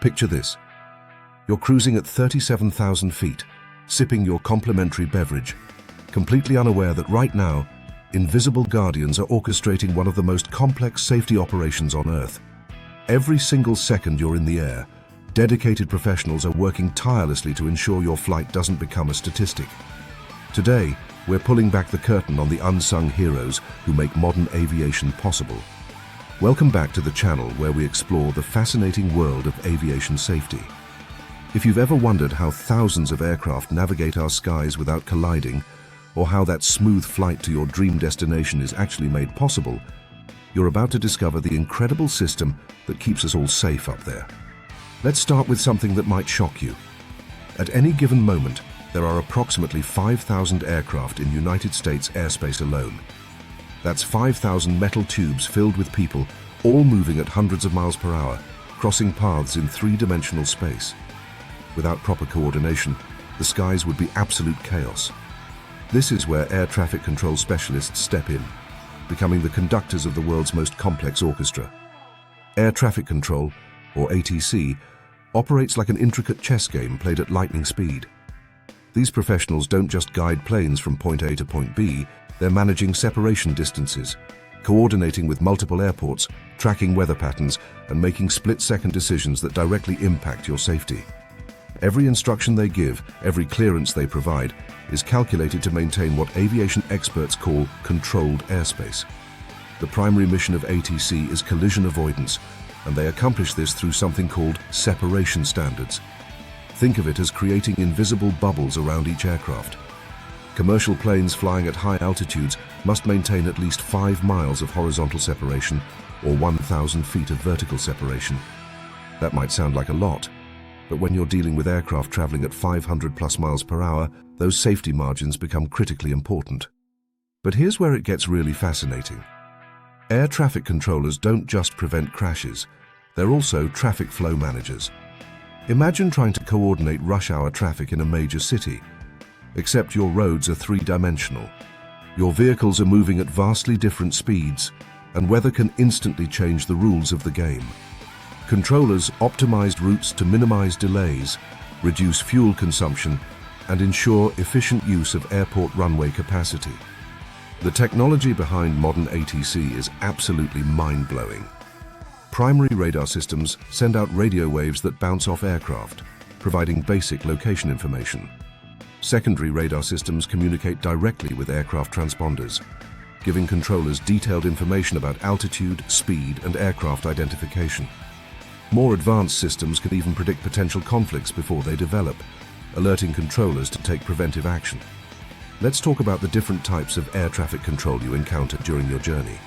Picture this. You're cruising at 37,000 feet, sipping your complimentary beverage, completely unaware that right now, invisible guardians are orchestrating one of the most complex safety operations on Earth. Every single second you're in the air, dedicated professionals are working tirelessly to ensure your flight doesn't become a statistic. Today, we're pulling back the curtain on the unsung heroes who make modern aviation possible. Welcome back to the channel where we explore the fascinating world of aviation safety. If you've ever wondered how thousands of aircraft navigate our skies without colliding, or how that smooth flight to your dream destination is actually made possible, you're about to discover the incredible system that keeps us all safe up there. Let's start with something that might shock you. At any given moment, there are approximately 5,000 aircraft in United States airspace alone. That's 5,000 metal tubes filled with people, all moving at hundreds of miles per hour, crossing paths in three-dimensional space. Without proper coordination, the skies would be absolute chaos. This is where air traffic control specialists step in, becoming the conductors of the world's most complex orchestra. Air traffic control, or ATC, operates like an intricate chess game played at lightning speed. These professionals don't just guide planes from point A to point B, they're managing separation distances, coordinating with multiple airports, tracking weather patterns, and making split-second decisions that directly impact your safety. Every instruction they give, every clearance they provide, is calculated to maintain what aviation experts call controlled airspace. The primary mission of ATC is collision avoidance, and they accomplish this through something called separation standards. Think of it as creating invisible bubbles around each aircraft. Commercial planes flying at high altitudes must maintain at least 5 miles of horizontal separation or 1,000 feet of vertical separation. That might sound like a lot, but when you're dealing with aircraft traveling at 500 plus miles per hour, those safety margins become critically important. But here's where it gets really fascinating. Air traffic controllers don't just prevent crashes, they're also traffic flow managers. Imagine trying to coordinate rush hour traffic in a major city, except your roads are three-dimensional. Your vehicles are moving at vastly different speeds, and weather can instantly change the rules of the game. Controllers optimized routes to minimize delays, reduce fuel consumption, and ensure efficient use of airport runway capacity. The technology behind modern ATC is absolutely mind-blowing. Primary radar systems send out radio waves that bounce off aircraft, providing basic location information. Secondary radar systems communicate directly with aircraft transponders, giving controllers detailed information about altitude, speed, and aircraft identification. More advanced systems can even predict potential conflicts before they develop, alerting controllers to take preventive action. Let's talk about the different types of air traffic control you encounter during your journey.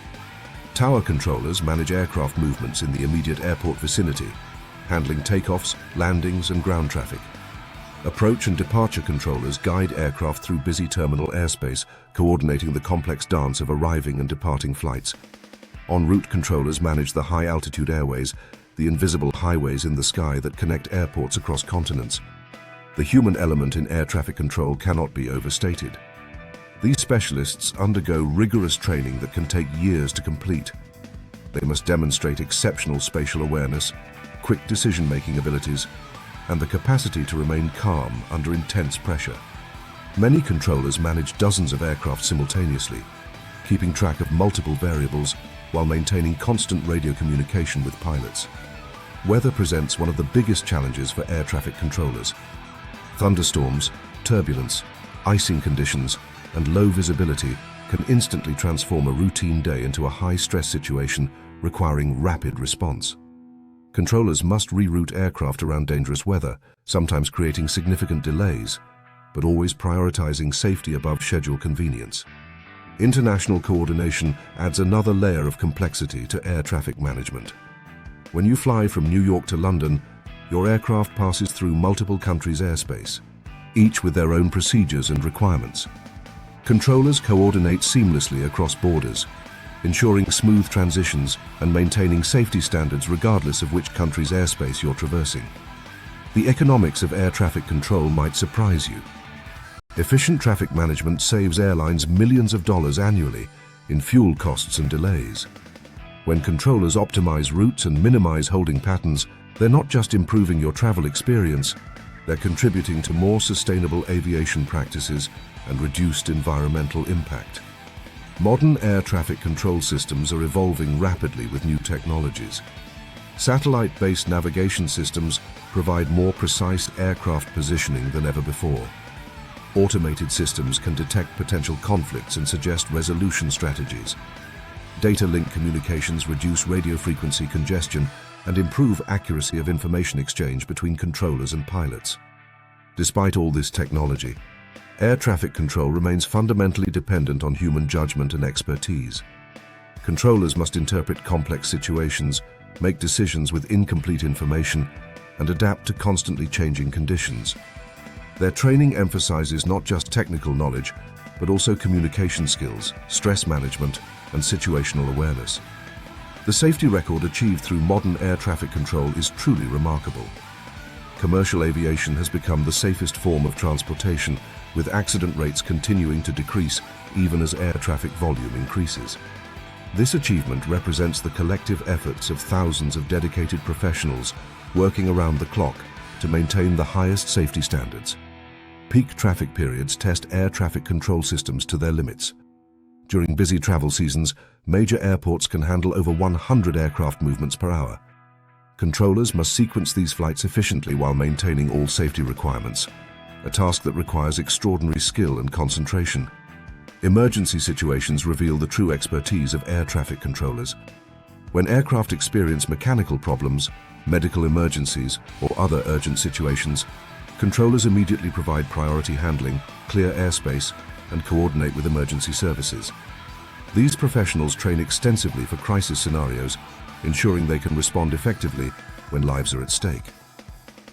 Tower controllers manage aircraft movements in the immediate airport vicinity, handling takeoffs, landings, and ground traffic. Approach and departure controllers guide aircraft through busy terminal airspace, coordinating the complex dance of arriving and departing flights. En route controllers manage the high-altitude airways, the invisible highways in the sky that connect airports across continents. The human element in air traffic control cannot be overstated. These specialists undergo rigorous training that can take years to complete. They must demonstrate exceptional spatial awareness, quick decision-making abilities, and the capacity to remain calm under intense pressure. Many controllers manage dozens of aircraft simultaneously, keeping track of multiple variables while maintaining constant radio communication with pilots. Weather presents one of the biggest challenges for air traffic controllers. Thunderstorms, turbulence, icing conditions, and low visibility can instantly transform a routine day into a high-stress situation requiring rapid response. Controllers must reroute aircraft around dangerous weather, sometimes creating significant delays, but always prioritizing safety above schedule convenience. International coordination adds another layer of complexity to air traffic management. When you fly from New York to London, your aircraft passes through multiple countries' airspace, each with their own procedures and requirements. Controllers coordinate seamlessly across borders, ensuring smooth transitions and maintaining safety standards regardless of which country's airspace you're traversing. The economics of air traffic control might surprise you. Efficient traffic management saves airlines millions of dollars annually in fuel costs and delays. When controllers optimize routes and minimize holding patterns, They're not just improving your travel experience, they're contributing to more sustainable aviation practices and reduced environmental impact. Modern air traffic control systems are evolving rapidly with new technologies. Satellite-based navigation systems provide more precise aircraft positioning than ever before. Automated systems can detect potential conflicts and suggest resolution strategies. Data link communications reduce radio frequency congestion and improve accuracy of information exchange between controllers and pilots. Despite all this technology, air traffic control remains fundamentally dependent on human judgment and expertise. Controllers must interpret complex situations, make decisions with incomplete information, and adapt to constantly changing conditions. Their training emphasizes not just technical knowledge, but also communication skills, stress management, and situational awareness. The safety record achieved through modern air traffic control is truly remarkable. Commercial aviation has become the safest form of transportation, with accident rates continuing to decrease even as air traffic volume increases. This achievement represents the collective efforts of thousands of dedicated professionals working around the clock to maintain the highest safety standards. Peak traffic periods test air traffic control systems to their limits. During busy travel seasons, major airports can handle over 100 aircraft movements per hour. Controllers must sequence these flights efficiently while maintaining all safety requirements, a task that requires extraordinary skill and concentration. Emergency situations reveal the true expertise of air traffic controllers. When aircraft experience mechanical problems, medical emergencies, or other urgent situations, controllers immediately provide priority handling, clear airspace, and coordinate with emergency services. These professionals train extensively for crisis scenarios, ensuring they can respond effectively when lives are at stake.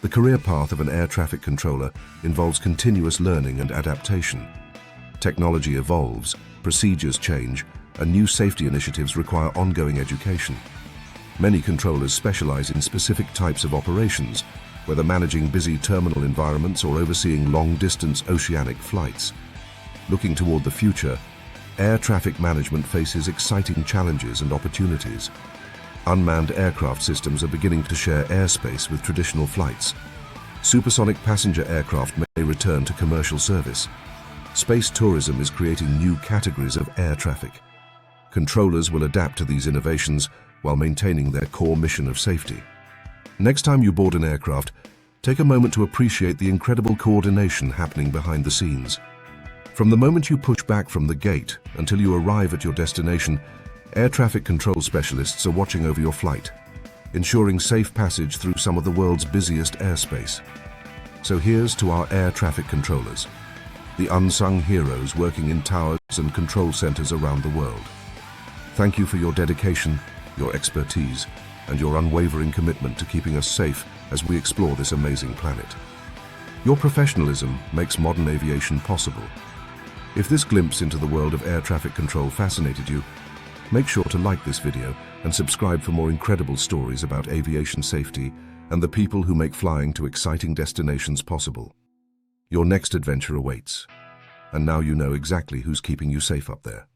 The career path of an air traffic controller involves continuous learning and adaptation. Technology evolves, procedures change, and new safety initiatives require ongoing education. Many controllers specialize in specific types of operations, whether managing busy terminal environments or overseeing long-distance oceanic flights. Looking toward the future, air traffic management faces exciting challenges and opportunities. Unmanned aircraft systems are beginning to share airspace with traditional flights. Supersonic passenger aircraft may return to commercial service. Space tourism is creating new categories of air traffic. Controllers will adapt to these innovations while maintaining their core mission of safety. Next time you board an aircraft, take a moment to appreciate the incredible coordination happening behind the scenes. From the moment you push back from the gate until you arrive at your destination, air traffic control specialists are watching over your flight, ensuring safe passage through some of the world's busiest airspace. So here's to our air traffic controllers, the unsung heroes working in towers and control centers around the world. Thank you for your dedication, your expertise, and your unwavering commitment to keeping us safe as we explore this amazing planet. Your professionalism makes modern aviation possible. If this glimpse into the world of air traffic control fascinated you, make sure to like this video and subscribe for more incredible stories about aviation safety and the people who make flying to exciting destinations possible. Your next adventure awaits, and now you know exactly who's keeping you safe up there.